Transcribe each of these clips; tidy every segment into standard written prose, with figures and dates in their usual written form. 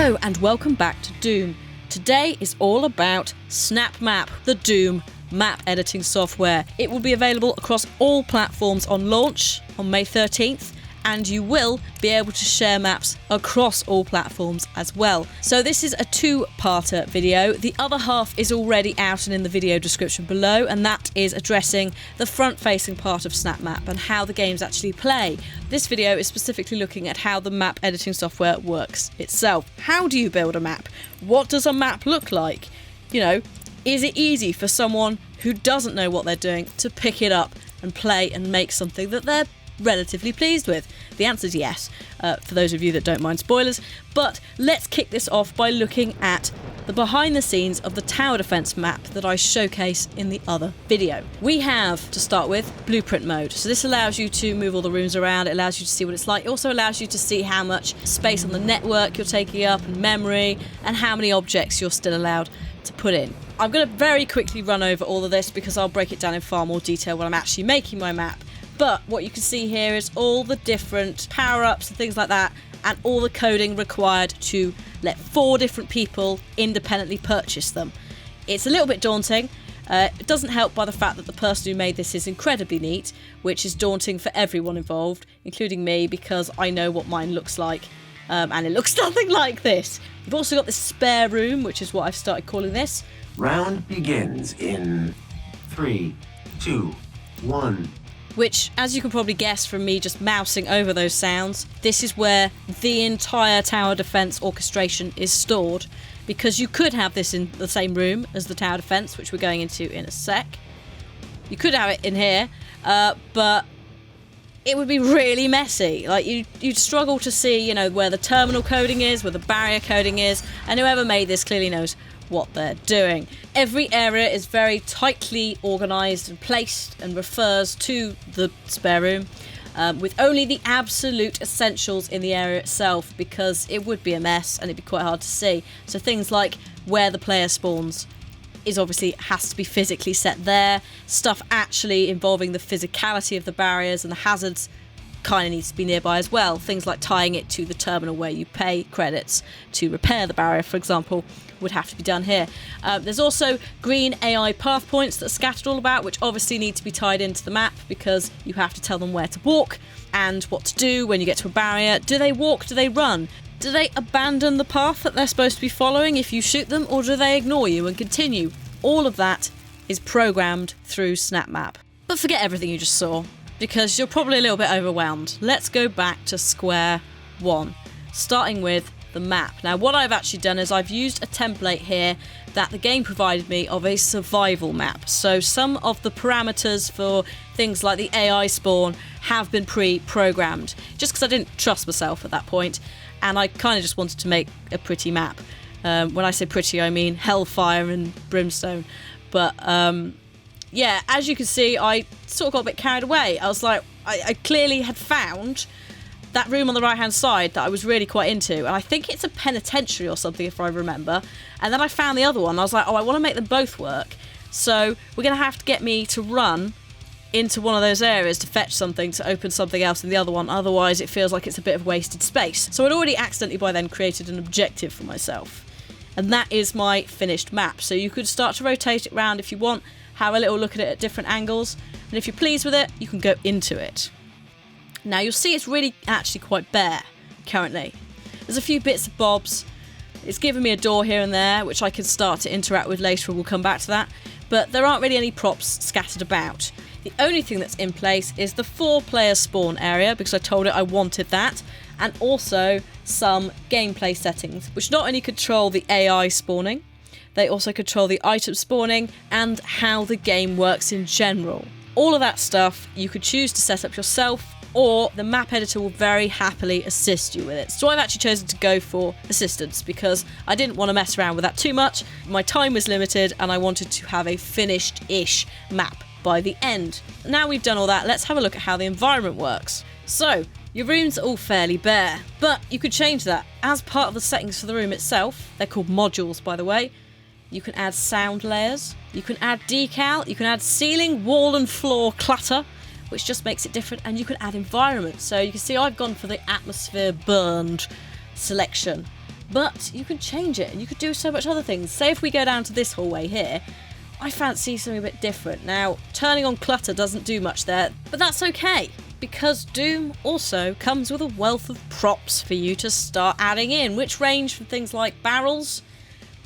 Hello and welcome back to Doom. Today is all about Snapmap, the Doom map editing software. It will be available across all platforms on launch on May 13th, and you will be able to share maps across all platforms as well. So this is a two-parter video. The other half is already out and in the video description below, and that is addressing the front-facing part of Snapmap and how the games actually play. This video is specifically looking at how the map editing software works itself. How do you build a map? What does a map look like? You know, is it easy for someone who doesn't know what they're doing to pick it up and play and make something that they're relatively pleased with? The answer is yes, for those of you that don't mind spoilers. But let's kick this off by looking at the behind the scenes of the tower defense map that I showcase in the other video. We have, to start with, blueprint mode. So this allows you to move all the rooms around, it allows you to see what it's like. It also allows you to see how much space on the network you're taking up and memory, and how many objects you're still allowed to put in. I'm going to very quickly run over all of this because I'll break it down in far more detail when I'm actually making my map. But what you can see here is all the different power-ups and things like that, and all the coding required to let 4 different people independently purchase them. It's a little bit daunting. It doesn't help by the fact that the person who made this is incredibly neat, which is daunting for everyone involved, including me, because I know what mine looks like, and it looks nothing like this. You've also got this spare room, which is what I've started calling this. Round begins in 3, 2, 1. Which, as you can probably guess from me just mousing over those sounds, this is where the entire tower defense orchestration is stored, because you could have this in the same room as the tower defense, which we're going into in a sec. You could have it in here, but it would be really messy. Like, you'd struggle to see, you know, where the terminal coding is, where the barrier coding is, and whoever made this clearly knows what they're doing. Every area is very tightly organised and placed and refers to the spare room, with only the absolute essentials in the area itself, because it would be a mess and it'd be quite hard to see. So things like where the player spawns is obviously has to be physically set there. Stuff actually involving the physicality of the barriers and the hazards kind of needs to be nearby as well. Things like tying it to the terminal where you pay credits to repair the barrier, for example, would have to be done here. There's also green AI path points that are scattered all about, which obviously need to be tied into the map, because you have to tell them where to walk and what to do when you get to a barrier. Do they walk? Do they run? Do they abandon the path that they're supposed to be following if you shoot them, or do they ignore you and continue? All of that is programmed through Snapmap. But forget everything you just saw, because you're probably a little bit overwhelmed. Let's go back to square one, starting with the map. Now, what I've actually done is I've used a template here that the game provided me of a survival map. So some of the parameters for things like the AI spawn have been pre-programmed, just because I didn't trust myself at that point, and I kind of just wanted to make a pretty map. When I say pretty, I mean hellfire and brimstone. But yeah, as you can see, I sort of got a bit carried away. I was like, I clearly had found that room on the right hand side that I was really quite into, and I think it's a penitentiary or something if I remember. And then I found the other one. I was like, oh, I want to make them both work, so we're going to have to get me to run into one of those areas to fetch something to open something else in the other one, otherwise it feels like it's a bit of wasted space. So I'd already accidentally by then created an objective for myself, and that is my finished map. So you could start to rotate it around if you want, have a little look at it at different angles, and if you're pleased with it, you can go into it. Now you'll see it's really actually quite bare currently. There's a few bits and bobs. It's given me a door here and there, which I can start to interact with later, and we'll come back to that. But there aren't really any props scattered about. The only thing that's in place is the 4-player spawn area, because I told it I wanted that, and also some gameplay settings, which not only control the AI spawning, they also control the item spawning and how the game works in general. All of that stuff you could choose to set up yourself, or the map editor will very happily assist you with it. So I've actually chosen to go for assistance, because I didn't want to mess around with that too much. My time was limited and I wanted to have a finished-ish map by the end. Now we've done all that, let's have a look at how the environment works. So, your rooms are all fairly bare, but you could change that. As part of the settings for the room itself, they're called modules by the way, you can add sound layers, you can add decal, you can add ceiling, wall and floor clutter, which just makes it different, and you can add environment. So you can see I've gone for the atmosphere burned selection, but you can change it and you could do so much other things. Say if we go down to this hallway here, I fancy something a bit different. Now, turning on clutter doesn't do much there, but that's okay, because Doom also comes with a wealth of props for you to start adding in, which range from things like barrels,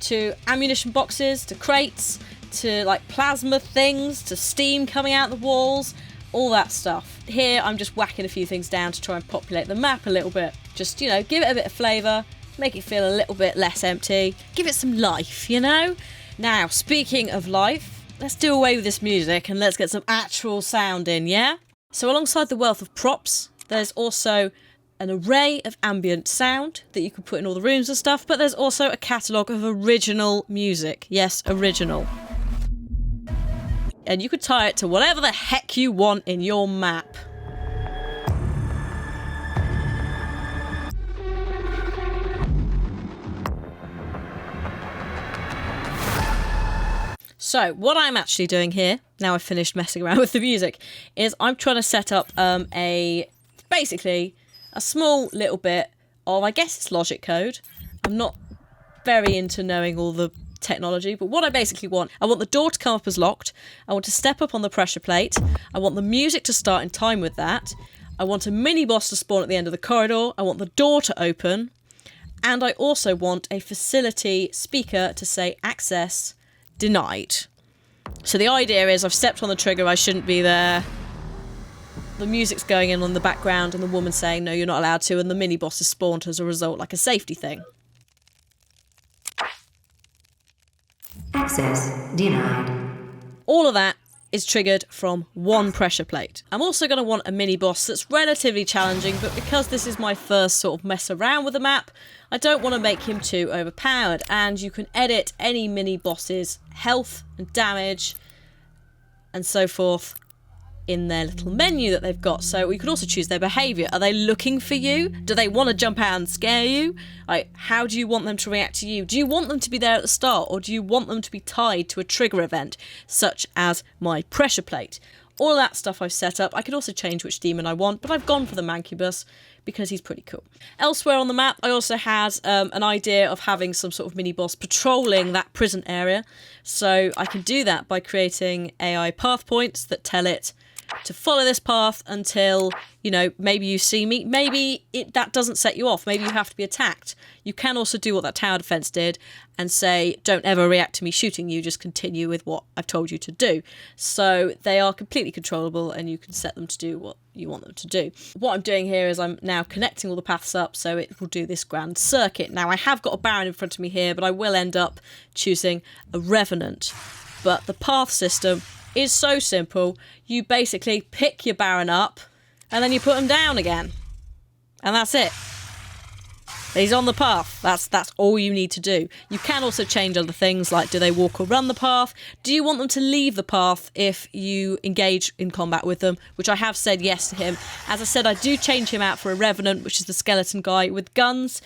to ammunition boxes, to crates, to like plasma things, to steam coming out the walls, all that stuff. Here, I'm just whacking a few things down to try and populate the map a little bit. Just, you know, give it a bit of flavour, make it feel a little bit less empty, give it some life, you know? Now, speaking of life, let's do away with this music and let's get some actual sound in, yeah? So alongside the wealth of props, there's also an array of ambient sound that you can put in all the rooms and stuff, but there's also a catalogue of original music. Yes, original. And you could tie it to whatever the heck you want in your map. So, what I'm actually doing here, now I've finished messing around with the music, is I'm trying to set up basically a small little bit of, I guess it's logic code. I'm not very into knowing all the technology, but what I basically want, I want the door to come up as locked, I want to step up on the pressure plate, I want the music to start in time with that, I want a mini boss to spawn at the end of the corridor, I want the door to open, and I also want a facility speaker to say access denied. So the idea is I've stepped on the trigger, I shouldn't be there. The music's going in on the background and the woman saying, no, you're not allowed to, and the mini boss is spawned as a result, like a safety thing. Access denied. All of that is triggered from one pressure plate. I'm also going to want a mini boss that's relatively challenging, but because this is my first sort of mess around with the map, I don't want to make him too overpowered, and you can edit any mini boss's health and damage and so forth in their little menu that they've got. So you could also choose their behaviour. Are they looking for you? Do they want to jump out and scare you? Like, how do you want them to react to you? Do you want them to be there at the start, or do you want them to be tied to a trigger event, such as my pressure plate? All that stuff I've set up. I could also change which demon I want, but I've gone for the Mancubus because he's pretty cool. Elsewhere on the map, I also had an idea of having some sort of mini-boss patrolling that prison area. So I can do that by creating AI path points that tell it to follow this path until, you know, maybe you see me, maybe that doesn't set you off, maybe you have to be attacked. You can also do what that tower defense did and say, don't ever react to me shooting you, just continue with what I've told you to do. So they are completely controllable and you can set them to do what you want them to do. What I'm doing here is I'm now connecting all the paths up so it will do this grand circuit. Now I have got a Baron in front of me here, but I will end up choosing a Revenant. But the path system is so simple. You basically pick your Baron up and then you put him down again. And that's it. He's on the path. That's all you need to do. You can also change other things, like do they walk or run the path? Do you want them to leave the path if you engage in combat with them? Which I have said yes to him. As I said, I do change him out for a Revenant, which is the skeleton guy with guns.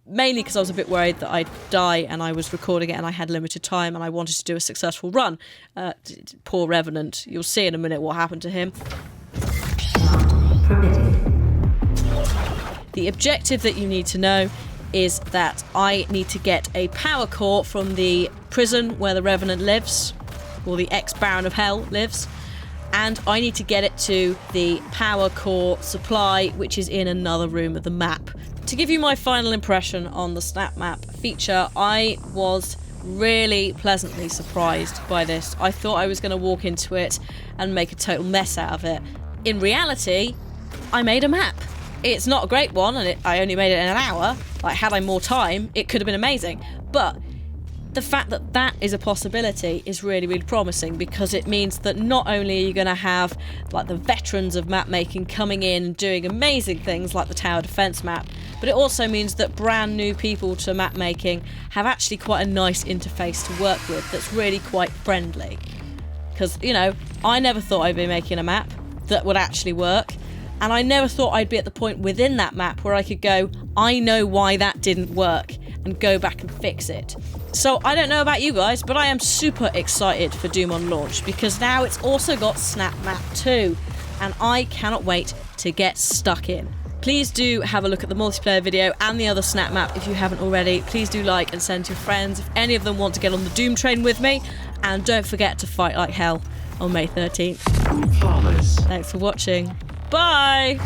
Mainly because I was a bit worried that I'd die and I was recording it and I had limited time and I wanted to do a successful run. Poor Revenant. You'll see in a minute what happened to him. The objective that you need to know is that I need to get a power core from the prison where the Revenant lives, or the ex-Baron of Hell lives, and I need to get it to the power core supply, which is in another room of the map. To give you my final impression on the Snapmap feature, I was really pleasantly surprised by this. I thought I was going to walk into it and make a total mess out of it. In reality, I made a map. It's not a great one, and I only made it in an hour. Like, had I more time, it could have been amazing. But the fact that that is a possibility is really, really promising, because it means that not only are you going to have like the veterans of map making coming in and doing amazing things like the tower defense map, but it also means that brand new people to map making have actually quite a nice interface to work with that's really quite friendly. Because, you know, I never thought I'd be making a map that would actually work, and I never thought I'd be at the point within that map where I could go, I know why that didn't work, and go back and fix it. So I don't know about you guys, but I am super excited for Doom on launch, because now it's also got Snapmap 2, and I cannot wait to get stuck in. Please do have a look at the multiplayer video and the other Snapmap if you haven't already. Please do like and send to your friends if any of them want to get on the Doom train with me. And don't forget to fight like hell on May 13th. Flawless. Thanks for watching. Bye!